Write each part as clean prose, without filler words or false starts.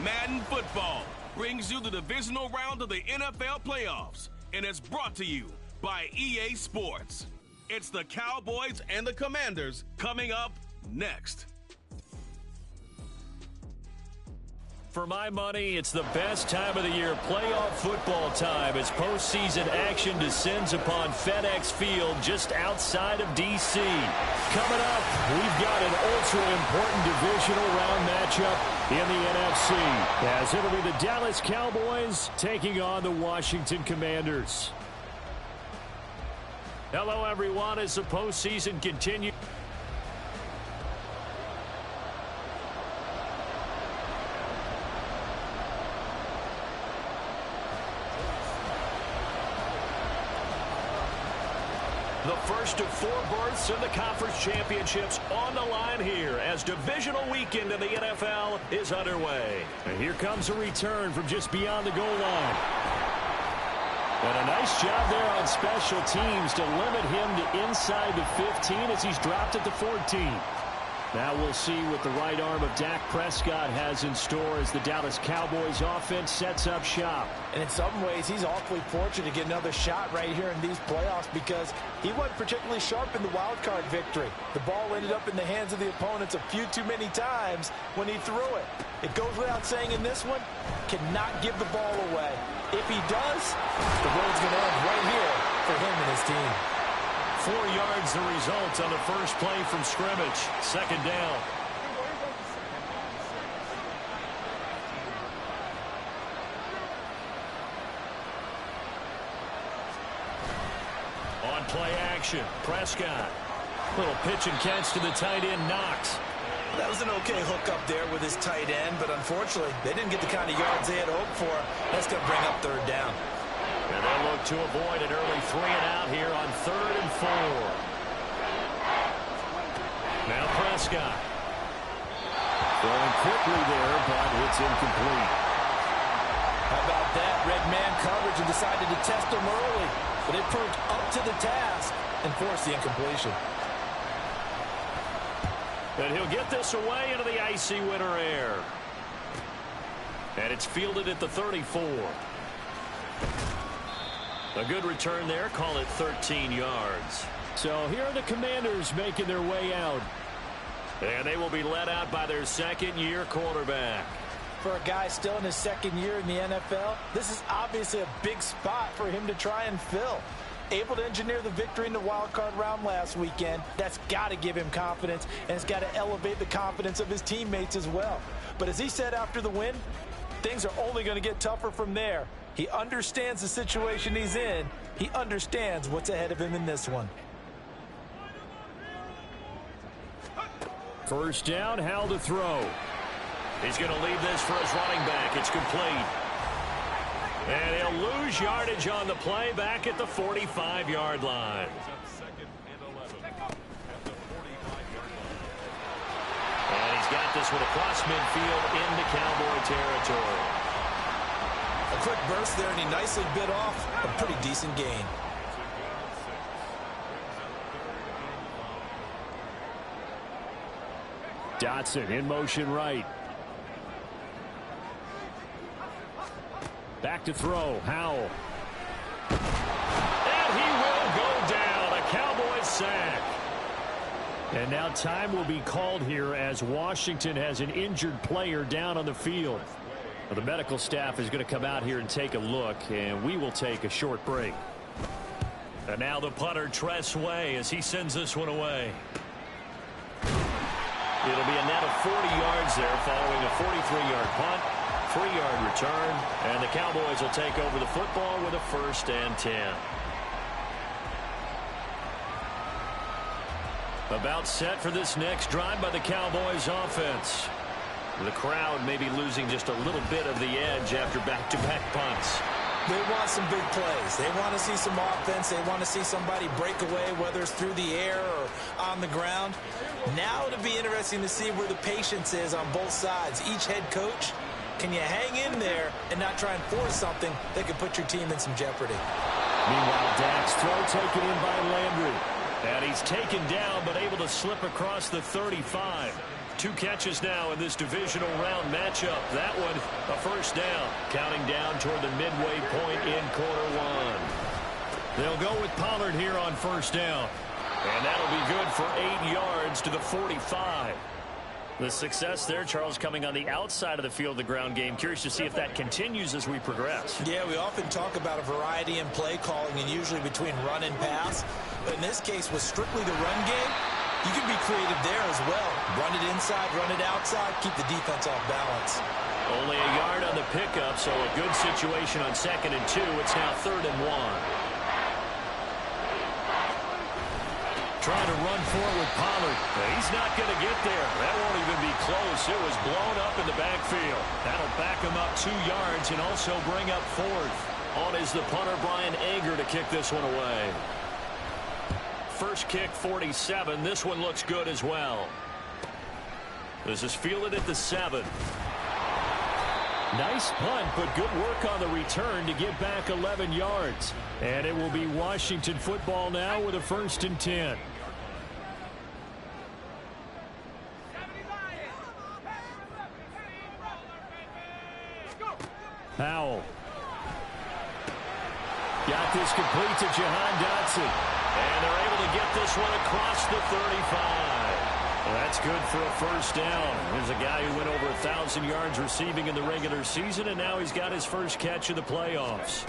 Madden Football brings you the divisional round of the NFL playoffs, and it's brought to you by EA Sports. It's the Cowboys and the Commanders coming up next. For my money, it's the best time of the year, playoff football time, as postseason action descends upon FedEx Field just outside of D.C. Coming up, we've got an ultra-important divisional round matchup in the NFC, as it'll be the Dallas Cowboys taking on the Washington Commanders. Hello, everyone, as the postseason continues. The first of 4 berths in the conference championships on the line here as divisional weekend in the NFL is underway. And here comes a return from just beyond the goal line. And a nice job there on special teams to limit him to inside the 15 as he's dropped at the 14. Now we'll see what the right arm of Dak Prescott has in store as the Dallas Cowboys offense sets up shop. And in some ways, he's awfully fortunate to get another shot right here in these playoffs because he wasn't particularly sharp in the wild card victory. The ball ended up in the hands of the opponents a few too many times when he threw it. It goes without saying in this one, cannot give the ball away. If he does, the road's going to end right here for him and his team. 4 yards the result on the first play from scrimmage. Second down. On play action, Prescott. Little pitch and catch to the tight end, Knox. That was an okay hook up there with his tight end, but unfortunately, they didn't get the kind of yards they had hoped for. That's going to bring up third down. And they'll look to avoid an early 3 and out here on 3rd and 4. Now Prescott. Throwing quickly there, but it's incomplete. How about that? Red man coverage and decided to test him early, but it proved up to the task and forced the incompletion. And he'll get this away into the icy winter air. And it's fielded at the 34. A good return there, call it 13 yards. So here are the Commanders making their way out. And they will be led out by their second-year quarterback. For a guy still in his second year in the NFL, this is obviously a big spot for him to try and fill. Able to engineer the victory in the wild card round last weekend, that's got to give him confidence, and it's got to elevate the confidence of his teammates as well. But as he said after the win, things are only going to get tougher from there. He understands the situation he's in. He understands what's ahead of him in this one. First down, Howell to throw. He's going to leave this for his running back. It's complete. And he'll lose yardage on the play back at the 45-yard line. And he's got this one across midfield into Cowboy territory. A quick burst there, and he nicely bit off a pretty decent gain. Dotson in motion right. Back to throw, Howell. And he will go down, a Cowboys sack. And now time will be called here as Washington has an injured player down on the field. Well, the medical staff is going to come out here and take a look, and we will take a short break. And now the punter, Tress Way, as he sends this one away. It'll be a net of 40 yards there following a 43-yard punt, 3-yard return, and the Cowboys will take over the football with a 1st and 10. About set for this next drive by the Cowboys offense. The crowd may be losing just a little bit of the edge after back-to-back punts. They want some big plays. They want to see some offense. They want to see somebody break away, whether it's through the air or on the ground. Now it'll be interesting to see where the patience is on both sides. Each head coach, can you hang in there and not try and force something that could put your team in some jeopardy? Meanwhile, Dak's throw taken in by Landry. And he's taken down but able to slip across the 35. 2 catches now in this divisional round matchup. That one, a first down. Counting down toward the midway point in quarter 1. They'll go with Pollard here on first down. And that'll be good for 8 yards to the 45. The success there, Charles, coming on the outside of the field, the ground game. Curious to see if that continues as we progress. Yeah, we often talk about a variety in play calling and usually between run and pass. But in this case, with strictly the run game, you can be creative there as well. Run it inside, run it outside, keep the defense off balance. Only a yard on the pickup, so a good situation on 2nd and 2. It's now 3rd and 1. Trying to run forward with Pollard. He's not going to get there. That won't even be close. It was blown up in the backfield. That'll back him up 2 yards and also bring up 4th. On is the punter, Brian Ager, to kick this one away. First kick, 47. This one looks good as well. This is fielded at the 7. Nice punt, but good work on the return to get back 11 yards. And it will be Washington football now with a 1st and 10. Powell. Got this complete to Jahan Dotson. And they're able to get this one across the 35. Well, that's good for a first down. There's a guy who went over 1,000 yards receiving in the regular season, and now he's got his first catch of the playoffs.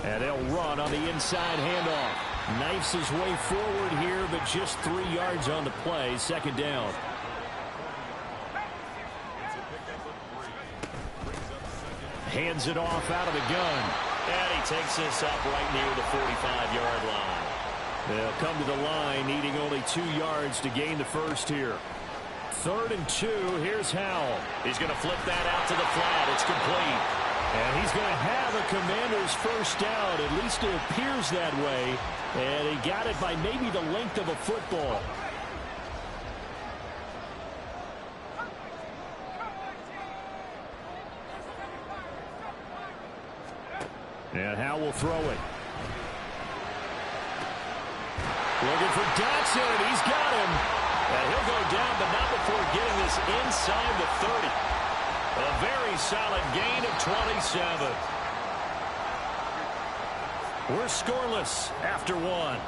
And they'll run on the inside handoff. Knifes his way forward here, but just 3 yards on the play. 2nd down. Hands it off out of the gun. And he takes this up right near the 45-yard line. They'll come to the line, needing only 2 yards to gain the first here. 3rd and 2. Here's Howell. He's going to flip that out to the flat. It's complete. And he's going to have a Commander's first down. At least it appears that way. And he got it by maybe the length of a football. And Howell will throw it. Looking for Dotson. He's got him. And he'll go down, but not before getting this inside the 30. A very solid gain of 27. We're scoreless after 1.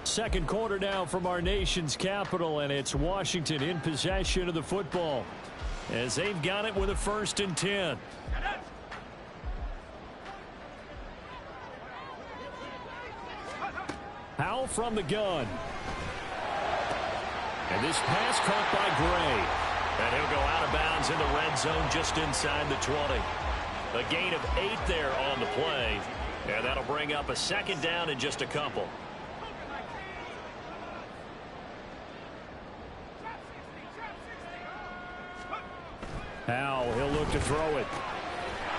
Second quarter now from our nation's capital, and it's Washington in possession of the football as they've got it with a 1st and 10. Howell from the gun. And this pass caught by Gray. And he'll go out of bounds in the red zone just inside the 20. A gain of 8 there on the play. And that'll bring up a 2nd down in just a couple. Howell, he'll look to throw it.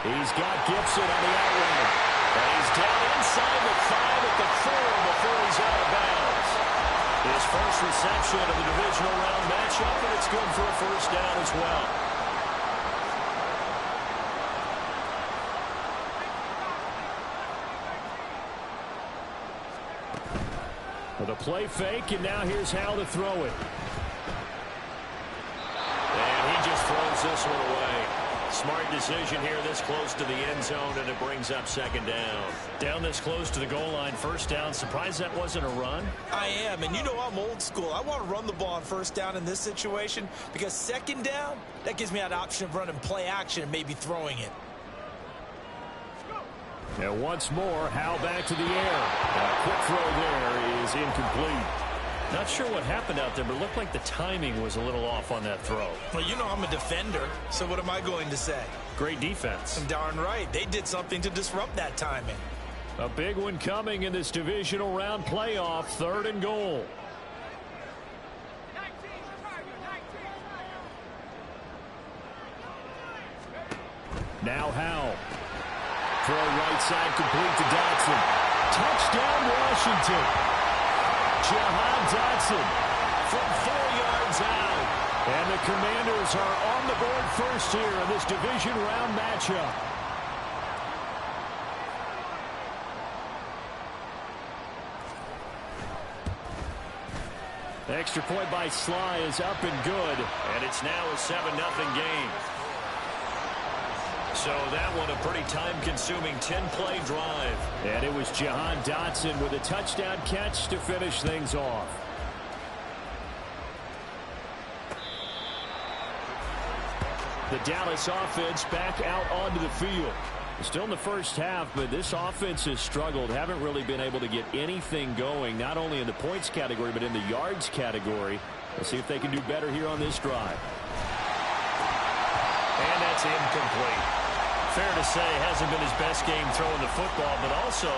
He's got Gibson on the outrun. And he's down inside the 5 at the 4 before he's out of bounds. His first reception of the divisional round matchup, and it's good for a first down as well. With a play fake, and now here's Howell to throw it. And he just throws this one away. Smart decision here this close to the end zone, and it brings up 2nd down. Down this close to the goal line, first down. Surprised that wasn't a run? I am, and you know I'm old school. I want to run the ball on first down in this situation because 2nd down, that gives me an option of running play action and maybe throwing it. And once more, Howell back to the air. A quick throw there is incomplete. Not sure what happened out there, but it looked like the timing was a little off on that throw. Well, you know I'm a defender, so what am I going to say? Great defense. I'm darn right. They did something to disrupt that timing. A big one coming in this divisional round playoff, 3rd and goal. Now Howell. Throw right side complete to Dotson. Touchdown Washington. Jahan Dotson from 4 yards out. And the Commanders are on the board first here in this division round matchup. Extra point by Sly is up and good. And it's now a 7-0 game. So that one a pretty time-consuming 10-play drive. And it was Jahan Dotson with a touchdown catch to finish things off. The Dallas offense back out onto the field. Still in the first half, but this offense has struggled. Haven't really been able to get anything going, not only in the points category, but in the yards category. Let's see if they can do better here on this drive. And that's incomplete. Fair to say, hasn't been his best game throwing the football, but also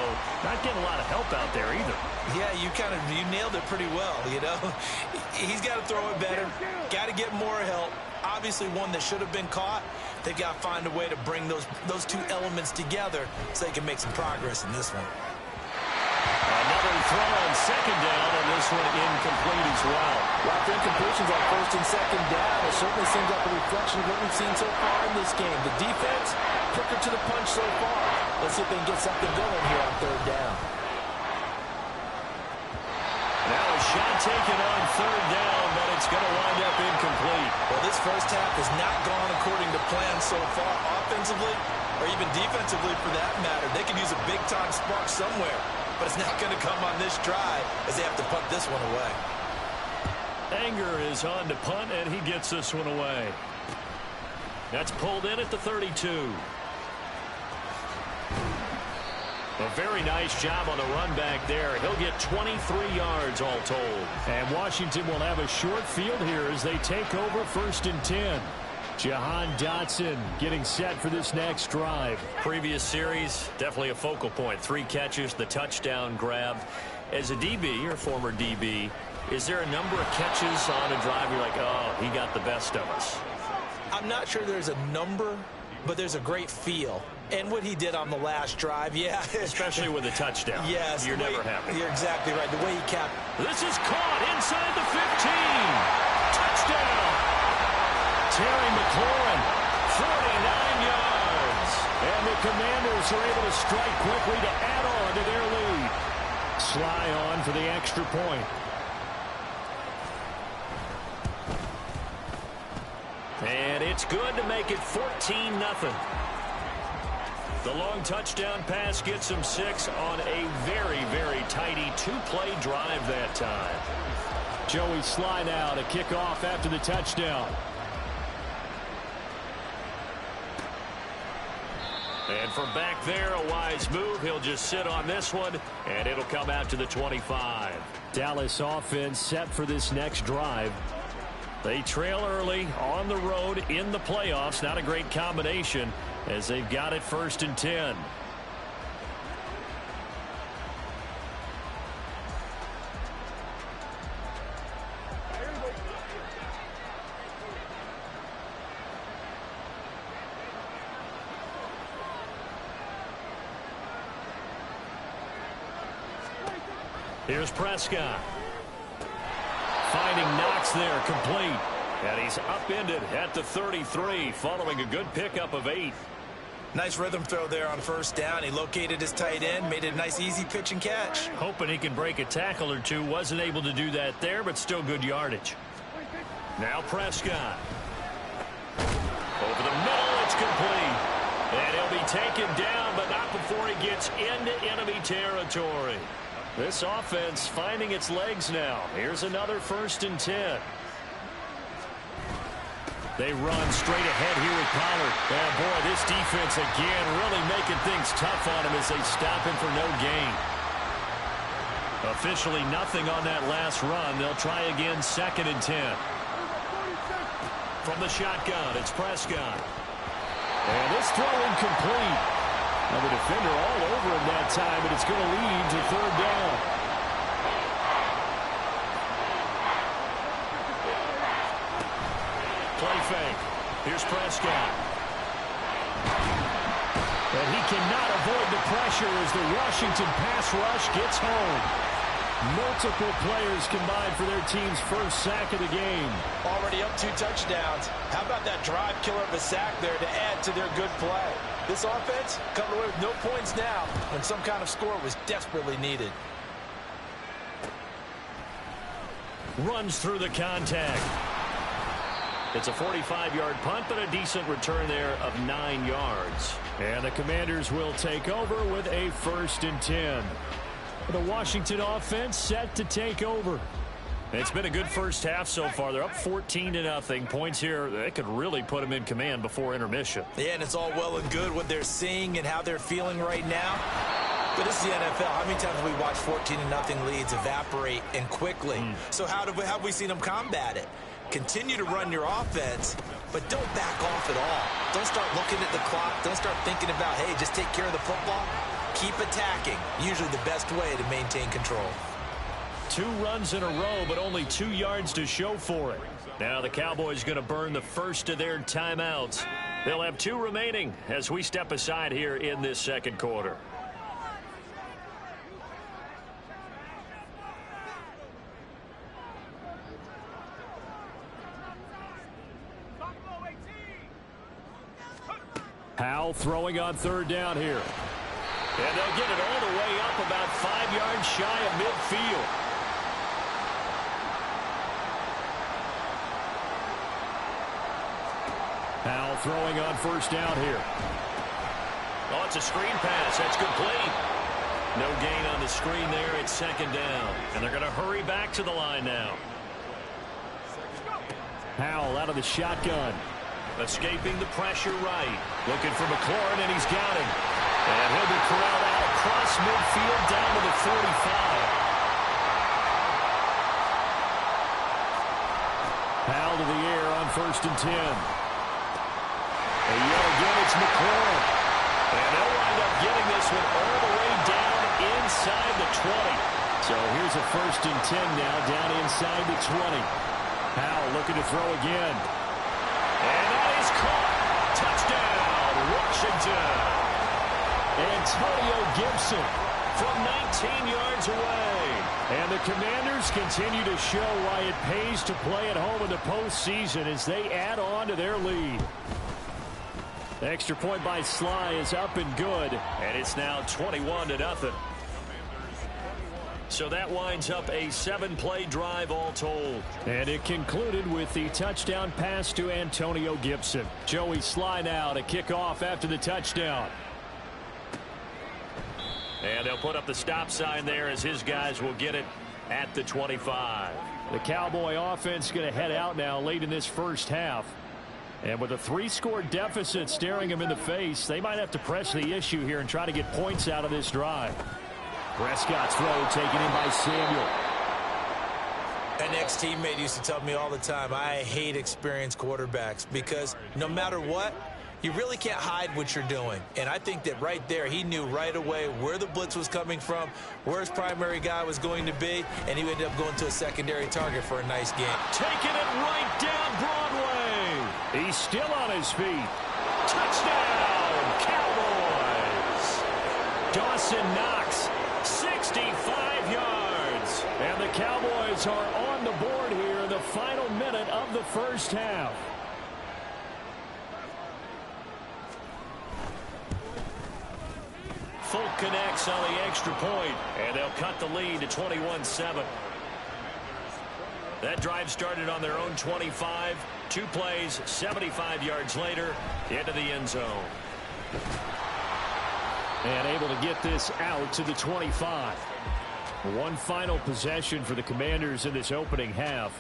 not getting a lot of help out there either. Yeah, you nailed it pretty well, you know. He's got to throw it better, got to get more help. Obviously one that should have been caught. They've got to find a way to bring those two elements together so they can make some progress in this one. Another throw on second down, and this one incomplete as well. Lots of incompletions on first and second down. It certainly seems like a reflection of what we've seen so far in this game. The defense, quicker to the punch so far. Let's see if they can get something going here on third down. Now a shot taken on third down, but it's going to wind up incomplete. Well, this first half has not gone according to plan so far, offensively or even defensively for that matter. They could use a big-time spark somewhere, but it's not going to come on this drive as they have to punt this one away. Anger is on to punt, and he gets this one away. That's pulled in at the 32. A very nice job on the run back there. He'll get 23 yards all told. And Washington will have a short field here as they take over first and 10. Jahan Dotson getting set for this next drive. Previous series, definitely a focal point. 3 catches, the touchdown grab. As a DB, or former DB, is there a number of catches on a drive you're like, oh, he got the best of us? I'm not sure there's a number, but there's a great feel. And what he did on the last drive, yeah. Especially with a touchdown. Yes. You're never happy. You're exactly right. The way he capped. This is caught inside the 15. Touchdown. Terry McLaurin, 49 yards. And the Commanders are able to strike quickly to add on to their lead. Sly on for the extra point. And it's good to make it 14-0. The long touchdown pass gets him 6 on a very, very tidy 2-play drive that time. Joey Sly now to kick off after the touchdown. And from back there, a wise move. He'll just sit on this one, and it'll come out to the 25. Dallas offense set for this next drive. They trail early on the road in the playoffs. Not a great combination as they've got it first and 10. Here's Prescott. Finding Knox there, complete. And he's upended at the 33, following a good pickup of 8. Nice rhythm throw there on first down. He located his tight end, made it a nice easy pitch and catch. Hoping he can break a tackle or two. Wasn't able to do that there, but still good yardage. Now Prescott. Over the middle, it's complete. And he'll be taken down, but not before he gets into enemy territory. This offense finding its legs now. Here's another first and 10. They run straight ahead here with Pollard. And boy, this defense again really making things tough on him as they stop him for no gain. Officially nothing on that last run. They'll try again second and 10. From the shotgun, it's Prescott. And this throw incomplete. Now the defender all over him that time, and it's going to lead to third down. Play fake. Here's Prescott. And he cannot avoid the pressure as the Washington pass rush gets home. Multiple players combined for their team's first sack of the game. Already up 2 touchdowns. How about that drive killer of a sack there to add to their good play? This offense coming away with no points now when some kind of score was desperately needed. runs through the contact. It's a 45-yard punt, but a decent return there of 9 yards. And the Commanders will take over with a 1st and 10. The Washington offense set to take over. It's been a good first half so far. They're up 14-0. Points here, they could really put them in command before intermission. Yeah, and it's all well and good what they're seeing and how they're feeling right now. But this is the NFL. How many times have we watched 14-0 leads evaporate and quickly? So how have we seen them combat it? Continue to run your offense, but don't back off at all. Don't start looking at the clock. Don't start thinking about, hey, just take care of the football. Keep attacking. Usually the best way to maintain control. 2 runs in a row, but only 2 yards to show for it. Now the Cowboys going to burn the first of their timeouts. They'll have 2 remaining as we step aside here in this second quarter. Howell throwing on 3rd down here. And they'll get it all the way up about 5 yards shy of midfield. Howell throwing on 1st down here. Oh, it's a screen pass. That's complete. No gain on the screen there. It's 2nd down. And they're going to hurry back to the line now. Howell out of the shotgun. Escaping the pressure right. Looking for McLaurin, and he's got him. And he'll be corralled out across midfield down to the 45. Howell to the air on 1st and 10. And yet again, it's McLaurin. And they'll wind up getting this one all the way down inside the 20. So here's a 1st and 10 now down inside the 20. Howell looking to throw again. And that is caught. Touchdown, Washington. Antonio Gibson from 19 yards away. And the Commanders continue to show why it pays to play at home in the postseason as they add on to their lead. The extra point by Sly is up and good, and it's now 21-0. So that winds up a 7-play drive all told. And it concluded with the touchdown pass to Antonio Gibson. Joey Sly now to kick off after the touchdown. And they'll put up the stop sign there as his guys will get it at the 25. The Cowboy offense going to head out now late in this first half. And with a 3-score deficit staring them in the face, they might have to press the issue here and try to get points out of this drive. Prescott's throw taken in by Samuel. An ex-teammate used to tell me all the time, I hate experienced quarterbacks because no matter what, you really can't hide what you're doing. And I think that right there, he knew right away where the blitz was coming from, where his primary guy was going to be, and he ended up going to a secondary target for a nice game. Taking it right down Broadway. He's still on his feet. Touchdown, Cowboys. Dawson Knox, 65 yards. And the Cowboys are on the board here in the final minute of the first half. Folk connects on the extra point, and they'll cut the lead to 21-7. That drive started on their own 25. 2 plays, 75 yards later, into the end zone. And able to get this out to the 25. One final possession for the Commanders in this opening half.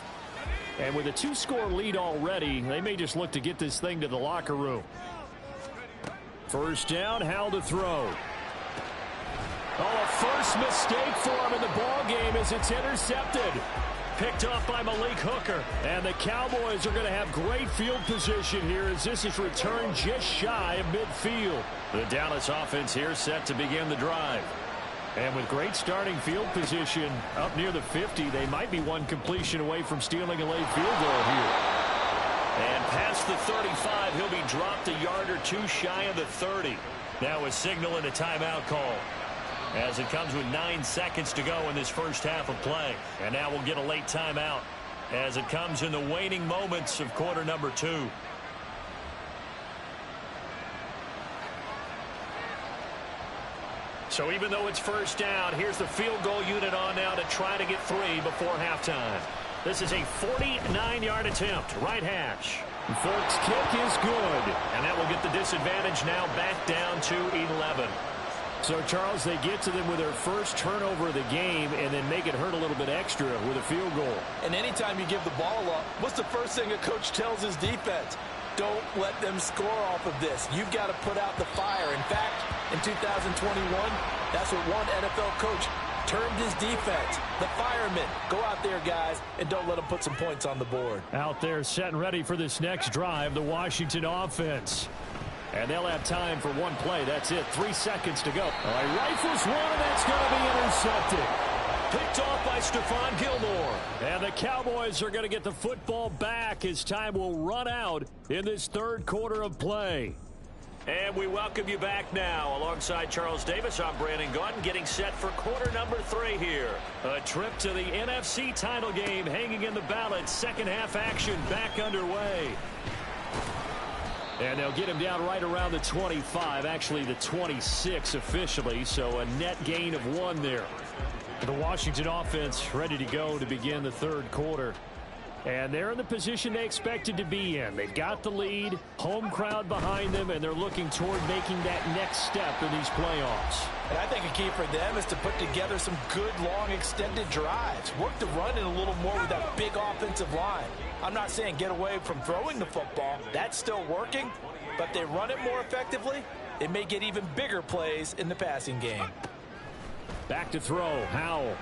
And with a 2-score lead already, they may just look to get this thing to the locker room. First down, Howell to throw. Oh, a first mistake for him in the ball game as it's intercepted. Picked off by Malik Hooker. And the Cowboys are going to have great field position here as this is returned just shy of midfield. The Dallas offense here set to begin the drive. And with great starting field position up near the 50, they might be one completion away from stealing a late field goal here. And past the 35, he'll be dropped a yard or 2 shy of the 30. Now a signal and a timeout call, as it comes with 9 seconds to go in this first half of play. And now we'll get a late timeout as it comes in the waning moments of quarter number 2. So even though it's first down, here's the field goal unit on now to try to get 3 before halftime. This is a 49-yard attempt, right hash. Folks, kick is good. And that will get the disadvantage now back down to 11. So, Charles, they get to them with their first turnover of the game and then make it hurt a little bit extra with a field goal. And anytime you give the ball up, what's the first thing a coach tells his defense? Don't let them score off of this. You've got to put out the fire. In fact, in 2021, that's what one NFL coach termed his defense. The firemen. Go out there, guys, and don't let them put some points on the board. Out there set and ready for this next drive, the Washington offense. And they'll have time for one play. That's it. 3 seconds to go. All right, rifles one, and that's going to be intercepted. Picked off by Stephon Gilmore. And the Cowboys are going to get the football back as time will run out in this third quarter of play. And we welcome you back now. Alongside Charles Davis, I'm Brandon Gaudin, getting set for quarter number 3 here. A trip to the NFC title game hanging in the balance. Second half action back underway. And they'll get him down right around the 25, actually the 26 officially, so a net gain of 1 there. The Washington offense ready to go to begin the third quarter. And they're in the position they expected to be in. They've got the lead, home crowd behind them, and they're looking toward making that next step in these playoffs. And I think a key for them is to put together some good, long, extended drives. Work the run in a little more with that big offensive line. I'm not saying get away from throwing the football. That's still working. But they run it more effectively, it may get even bigger plays in the passing game. Back to throw, Howell.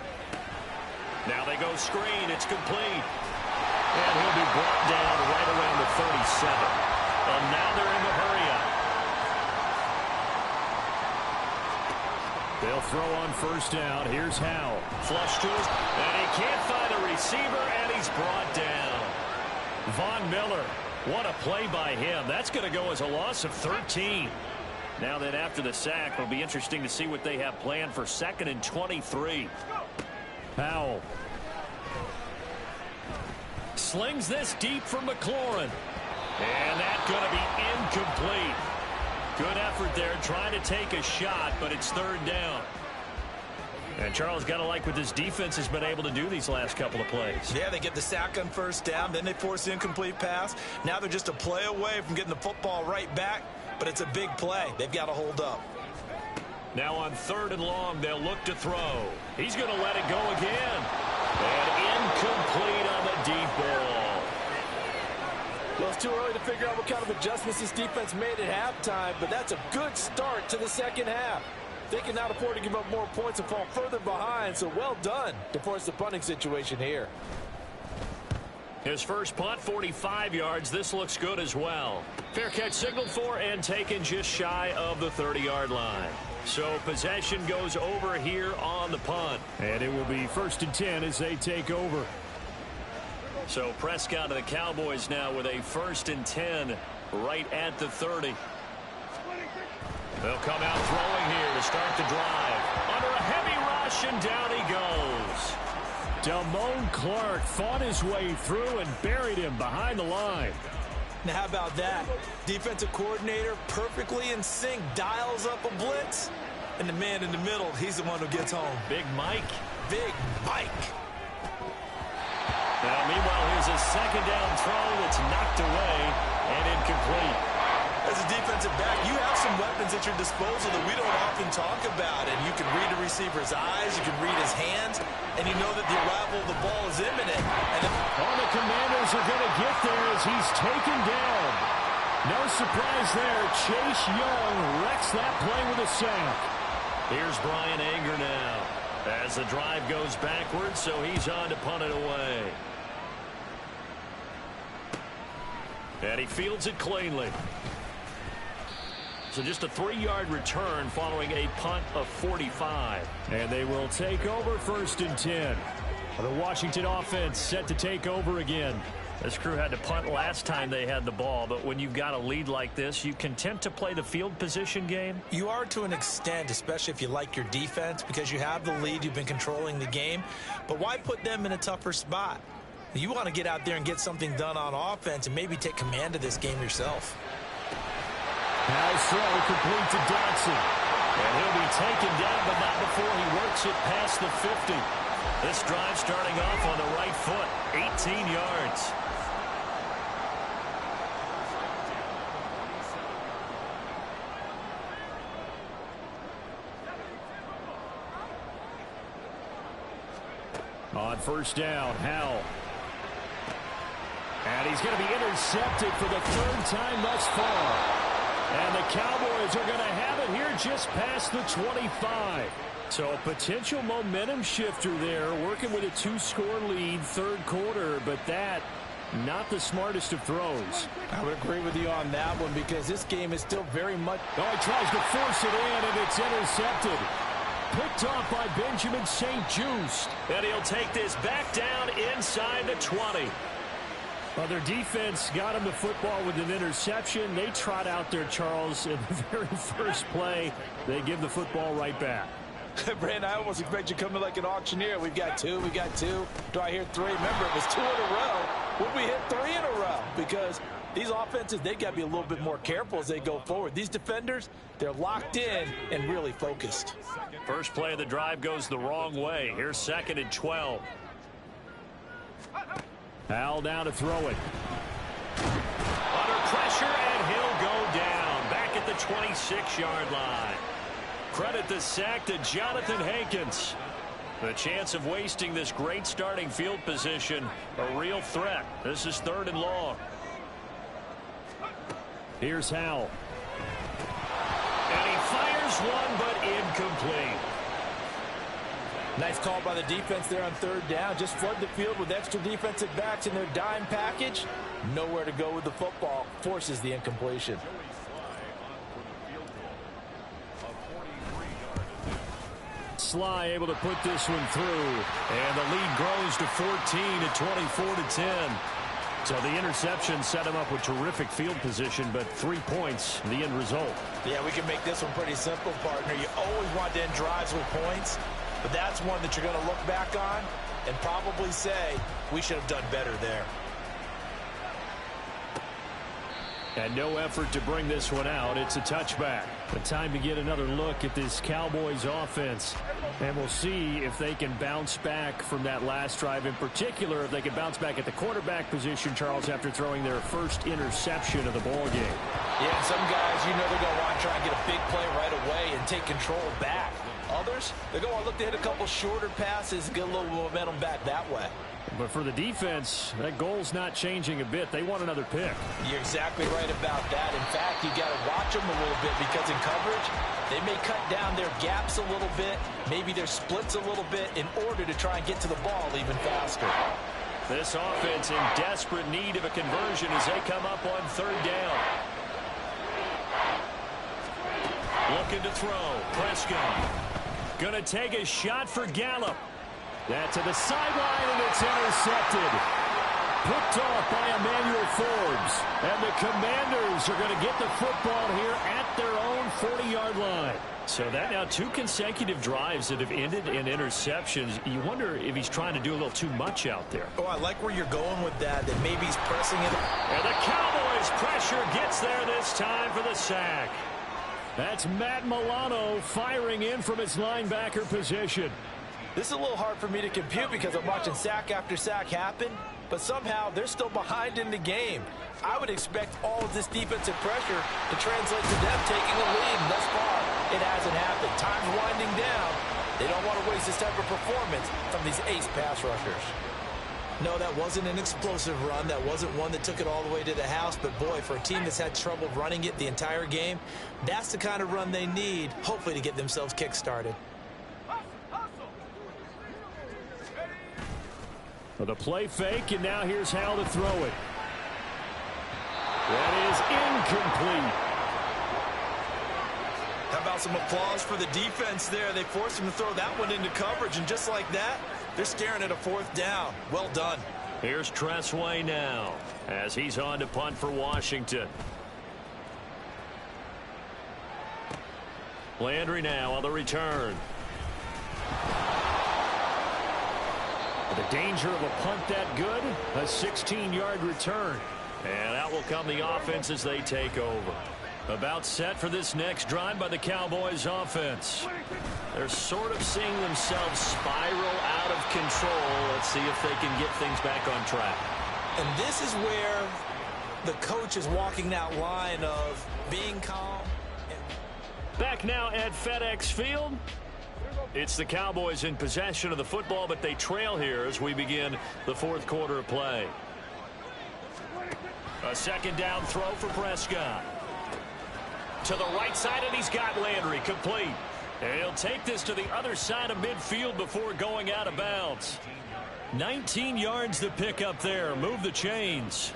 Now they go screen. It's complete. And he'll be brought down right around the 37. And now they're in the hurry up. They'll throw on first down. Here's Howell. Flush to his, and he can't find a receiver, and he's brought down. Von Miller. What a play by him. That's going to go as a loss of 13. Now then, after the sack, it'll be interesting to see what they have planned for 2nd and 23. Howell. Slings this deep from McLaurin. And that's going to be incomplete. Good effort there trying to take a shot, but it's 3rd down. And Charles, got to like what this defense has been able to do these last couple of plays. Yeah, they get the sack on first down, then they force the incomplete pass. Now they're just a play away from getting the football right back, but it's a big play. They've got to hold up. Now on 3rd and long, they'll look to throw. He's going to let it go again. And incomplete on the deep ball. Well, it's too early to figure out what kind of adjustments this defense made at halftime, but that's a good start to the second half. They cannot afford to give up more points and fall further behind, so well done to force the punting situation here. His first punt, 45 yards. This looks good as well. Fair catch signaled for and taken just shy of the 30-yard line. So possession goes over here on the punt. And it will be 1st and 10 as they take over. So Prescott to the Cowboys now with a 1st and 10 right at the 30. They'll come out throwing here to start the drive. Under a heavy rush, and down he goes. Damone Clark fought his way through and buried him behind the line. Now, how about that? Defensive coordinator perfectly in sync, dials up a blitz. And the man in the middle, he's the one who gets home. Big Mike. Big Mike. Now, meanwhile, here's a 2nd down throw that's knocked away and incomplete. As a defensive back, you have some weapons at your disposal that we don't often talk about. And you can read a receiver's eyes, you can read his hands, and you know that the arrival of the ball is imminent. And the Commanders are going to get there as he's taken down. No surprise there. Chase Young wrecks that play with a sack. Here's Brian Anger now as the drive goes backwards, so he's on to punt it away. And he fields it cleanly. So just a 3-yard return following a punt of 45. And they will take over 1st and 10. The Washington offense set to take over again. This crew had to punt last time they had the ball, but when you've got a lead like this, you content to play the field position game? You are to an extent, especially if you like your defense, because you have the lead, you've been controlling the game. But why put them in a tougher spot? You want to get out there and get something done on offense and maybe take command of this game yourself. Howell's throw complete to Dodson. And he'll be taken down, but not before he works it past the 50. This drive starting off on the right foot, 18 yards. On first down, Howell. And he's going to be intercepted for the third time thus far. And the Cowboys are going to have it here just past the 25. So a potential momentum shifter there, working with a 2-score lead, third quarter, but that not the smartest of throws. I would agree with you on that one because this game is still very much... Oh, he tries to force it in, and it's intercepted. Picked off by Benjamin St. Just. And he'll take this back down inside the 20. Well, their defense got him the football with an interception. They trot out there, Charles, in the very first play. They give the football right back. Brandon, I almost expect you coming like an auctioneer. We've got two. Do I hear three? Remember, it was 2 in a row. Would we hit 3 in a row? Because these offenses, they got to be a little bit more careful as they go forward. These defenders, they're locked in and really focused. First play of the drive goes the wrong way. Here's 2nd and 12. Howell down to throw it. Under pressure, and he'll go down. Back at the 26-yard line. Credit the sack to Jonathan Hankins. The chance of wasting this great starting field position, a real threat. This is 3rd and long. Here's Howell. And he fires one, but incomplete. Nice call by the defense there on 3rd down. Just flood the field with extra defensive backs in their dime package. Nowhere to go with the football. Forces the incompletion. Sly able to put this one through. And the lead grows to 14 at 24-10. So the interception set him up with terrific field position, but 3 points, the end result. Yeah, we can make this one pretty simple, partner. You always want to end drives with points, but that's one that you're going to look back on and probably say, we should have done better there. And no effort to bring this one out. It's a touchback. But time to get another look at this Cowboys offense. And we'll see if they can bounce back from that last drive. In particular, if they can bounce back at the quarterback position, Charles, after throwing their first interception of the ball game. Yeah, some guys, you know they're going to want to try and get a big play right away and take control back. Others, they're going to want to look to hit a couple shorter passes, get a little momentum back that way. But for the defense, that goal's not changing a bit. They want another pick. You're exactly right about that. In fact, you got to watch them a little bit because in coverage, they may cut down their gaps a little bit, maybe their splits a little bit in order to try and get to the ball even faster. This offense in desperate need of a conversion as they come up on 3rd down. Looking to throw. Prescott. Going to take a shot for Gallup. That to the sideline, and it's intercepted. Picked off by Emmanuel Forbes. And the Commanders are going to get the football here at their own 40-yard line. So that now 2 consecutive drives that have ended in interceptions. You wonder if he's trying to do a little too much out there. Oh, I like where you're going with that maybe he's pressing it. And the Cowboys' pressure gets there this time for the sack. That's Matt Milano firing in from his linebacker position. This is a little hard for me to compute because I'm watching sack after sack happen, but somehow they're still behind in the game. I would expect all of this defensive pressure to translate to them taking a lead. And thus far, it hasn't happened. Time's winding down. They don't want to waste this type of performance from these ace pass rushers. No, that wasn't an explosive run. That wasn't one that took it all the way to the house. But, boy, for a team that's had trouble running it the entire game, that's the kind of run they need, hopefully, to get themselves kick-started. Well, the play fake, and now here's Howell to throw it. That is incomplete. How about some applause for the defense there? They forced him to throw that one into coverage, and just like that, they're staring at a 4th down. Well done. Here's Tressway now as he's on to punt for Washington. Landry now on the return. The danger of a punt that good, a 16-yard return. And out will come the offense as they take over. About set for this next drive by the Cowboys offense. They're sort of seeing themselves spiral out of control. Let's see if they can get things back on track. And this is where the coach is walking that line of being calm. Back now at FedEx Field. It's the Cowboys in possession of the football, but they trail here as we begin the fourth quarter of play. A second down throw for Prescott. To the right side, and he's got Landry complete. And he'll take this to the other side of midfield before going out of bounds. 19 yards to pick up there. Move the chains.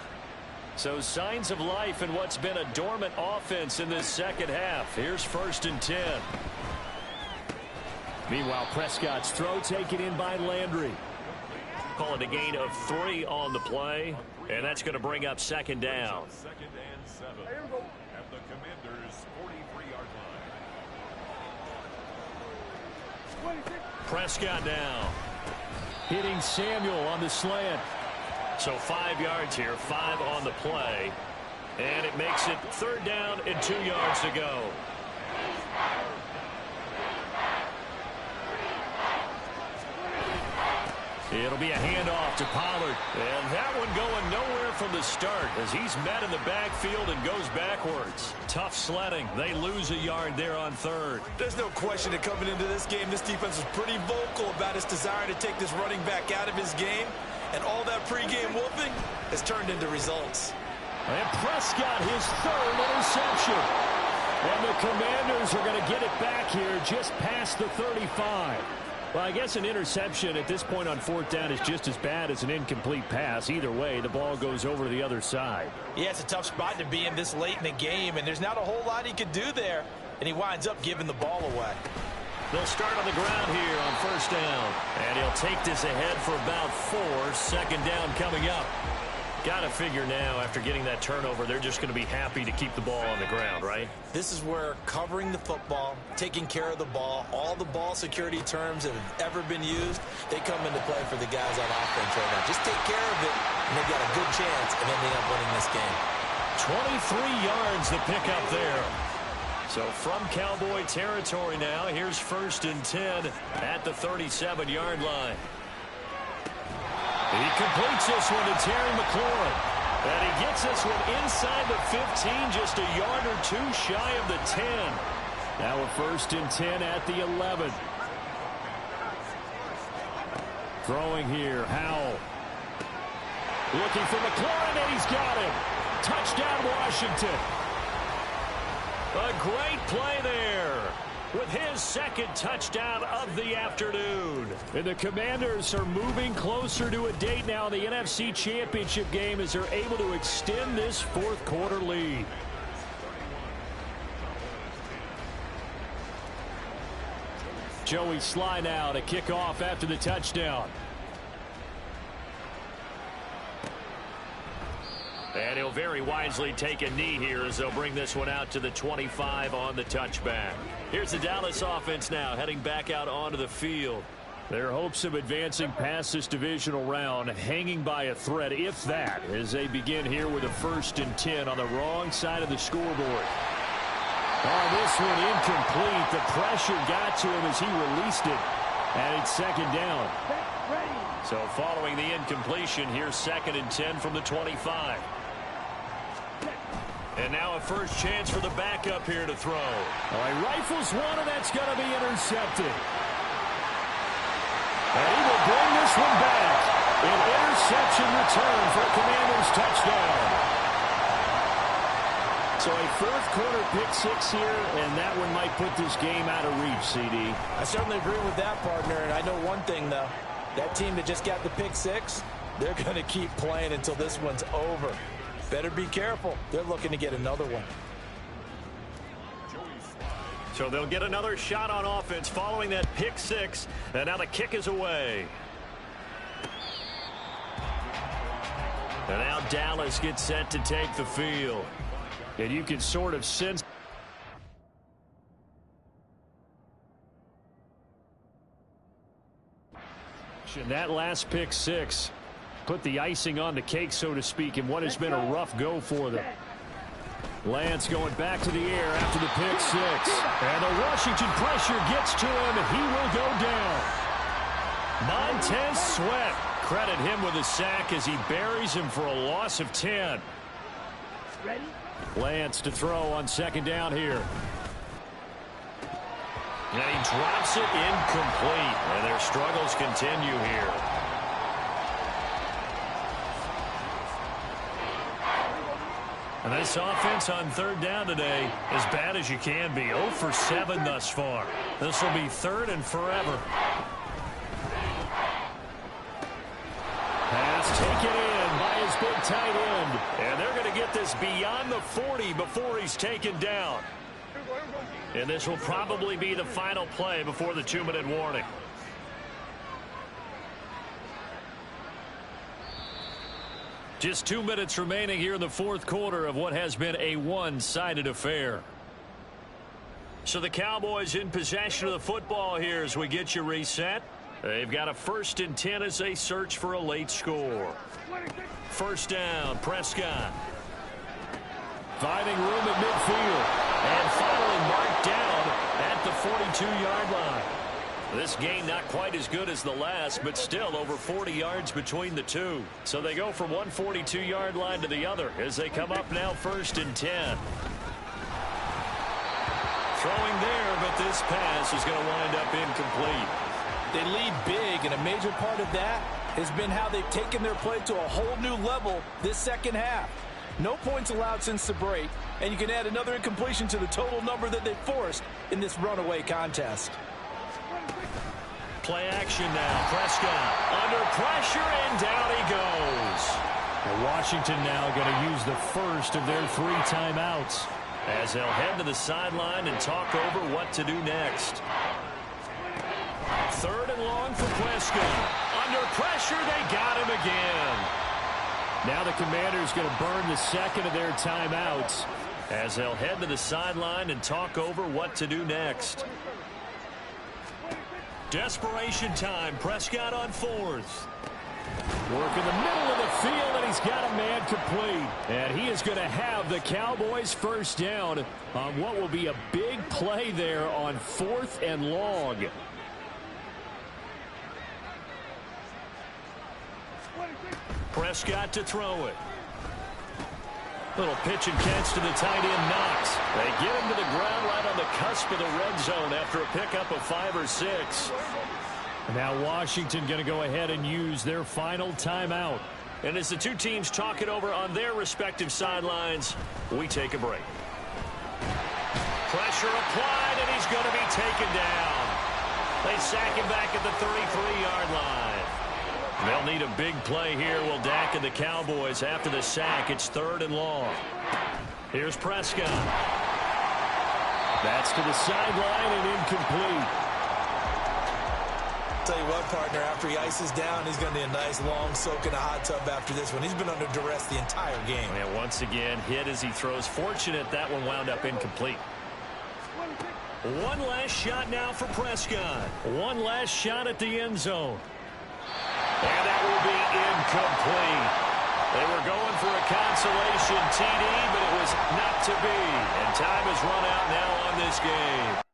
So signs of life in what's been a dormant offense in this second half. Here's 1st and 10. Meanwhile, Prescott's throw taken in by Landry. Call it a gain of 3 on the play. And that's going to bring up second down. 2nd and 7 at the Commanders' 43-yard line. Prescott now. Hitting Samuel on the slant. So 5 yards here, 5 on the play. And it makes it 3rd down and 2 yards to go. It'll be a handoff to Pollard. And that one going nowhere from the start as he's met in the backfield and goes backwards. Tough sledding. They lose a yard there on 3rd. There's no question that coming into this game, this defense was pretty vocal about its desire to take this running back out of his game. And all that pregame whooping has turned into results. And Prescott, his 3rd interception. And the Commanders are going to get it back here just past the 35. Well, I guess an interception at this point on 4th down is just as bad as an incomplete pass. Either way, the ball goes over to the other side. Yeah, it's a tough spot to be in this late in the game, and there's not a whole lot he could do there, and he winds up giving the ball away. They'll start on the ground here on 1st down, and he'll take this ahead for about 4. 2nd down coming up. Got to figure now, after getting that turnover, they're just going to be happy to keep the ball on the ground, right? This is where covering the football, taking care of the ball, all the ball security terms that have ever been used, they come into play for the guys on offense right now. Just take care of it, and they've got a good chance of ending up winning this game. 23 yards to pick up there. So from Cowboy territory now, here's 1st and 10 at the 37-yard line. He completes this one to Terry McLaurin. And he gets this one inside the 15, just a yard or 2 shy of the 10. Now a 1st and 10 at the 11. Throwing here, Howell. Looking for McLaurin, and he's got him. Touchdown, Washington. A great play there with his 2nd touchdown of the afternoon. And the Commanders are moving closer to a date now in the NFC Championship game as they're able to extend this 4th quarter lead. Joey Sly now to kick off after the touchdown. And he'll very wisely take a knee here as they'll bring this one out to the 25 on the touchback. Here's the Dallas offense now heading back out onto the field. Their hopes of advancing past this divisional round hanging by a thread, if that, as they begin here with a 1st and 10 on the wrong side of the scoreboard. Oh, this one incomplete. The pressure got to him as he released it. And it's 2nd down. So following the incompletion, here's 2nd and 10 from the 25. And now a first chance for the backup here to throw. All right, rifles one, and that's going to be intercepted. And he will bring this one back. An interception return for a Commanders touchdown. So a 4th quarter pick-6 here, and that one might put this game out of reach, CD. I certainly agree with that, partner, and I know one thing, though. That team that just got the pick-6, they're going to keep playing until this one's over. Better be careful. They're looking to get another one. So they'll get another shot on offense following that pick-6, and now the kick is away. And now Dallas gets set to take the field. And you can sort of sense that last pick-6 put the icing on the cake, so to speak, in what has been a rough go for them. Lance going back to the air after the pick six. And the Washington pressure gets to him, and he will go down. Montez Sweat. Credit him with a sack as he buries him for a loss of 10. Ready? Lance to throw on second down here. And he drops it incomplete. And their struggles continue here. And this offense on third down today, as bad as you can be. 0 for 7 thus far. This will be third and forever. Pass taken in by his big tight end. And they're going to get this beyond the 40 before he's taken down. And this will probably be the final play before the 2-minute warning. Just 2 minutes remaining here in the fourth quarter of what has been a one-sided affair. So the Cowboys in possession of the football here as we get you reset. They've got a 1st and 10 as they search for a late score. First down, Prescott. Finding room at midfield. And finally marked down at the 42-yard line. This game not quite as good as the last, but still over 40 yards between the two. So they go from one 42-yard line to the other as they come up now 1st and 10. Throwing there, but this pass is going to wind up incomplete. They lead big, and a major part of that has been how they've taken their play to a whole new level this second half. No points allowed since the break, and you can add another incompletion to the total number that they forced in this runaway contest. Play action now. Prescott under pressure, and down he goes. And Washington now going to use the first of their 3 timeouts as they'll head to the sideline and talk over what to do next. 3rd and long for Prescott. Under pressure, they got him again. Now the Commanders going to burn the second of their timeouts as they'll head to the sideline and talk over what to do next. Desperation time. Prescott on 4th. Work in the middle of the field, and he's got a man complete. And he is going to have the Cowboys first down on what will be a big play there on 4th and long. Prescott to throw it. Little pitch and catch to the tight end, Knox. They get him to the ground right on the cusp of the red zone after a pickup of 5 or 6. Now Washington going to go ahead and use their final timeout. And as the two teams talk it over on their respective sidelines, we take a break. Pressure applied, and he's going to be taken down. They sack him back at the 33-yard line. They'll need a big play here. Will Dak and the Cowboys after the sack. It's 3rd and long. Here's Prescott. That's to the sideline and incomplete. Tell you what, partner, after he ices down, he's going to need a nice long soak in a hot tub after this one. He's been under duress the entire game. And once again, hit as he throws. Fortunate that one wound up incomplete. One last shot now for Prescott. One last shot at the end zone. And that will be incomplete. They were going for a consolation TD, but it was not to be. And time has run out now on this game.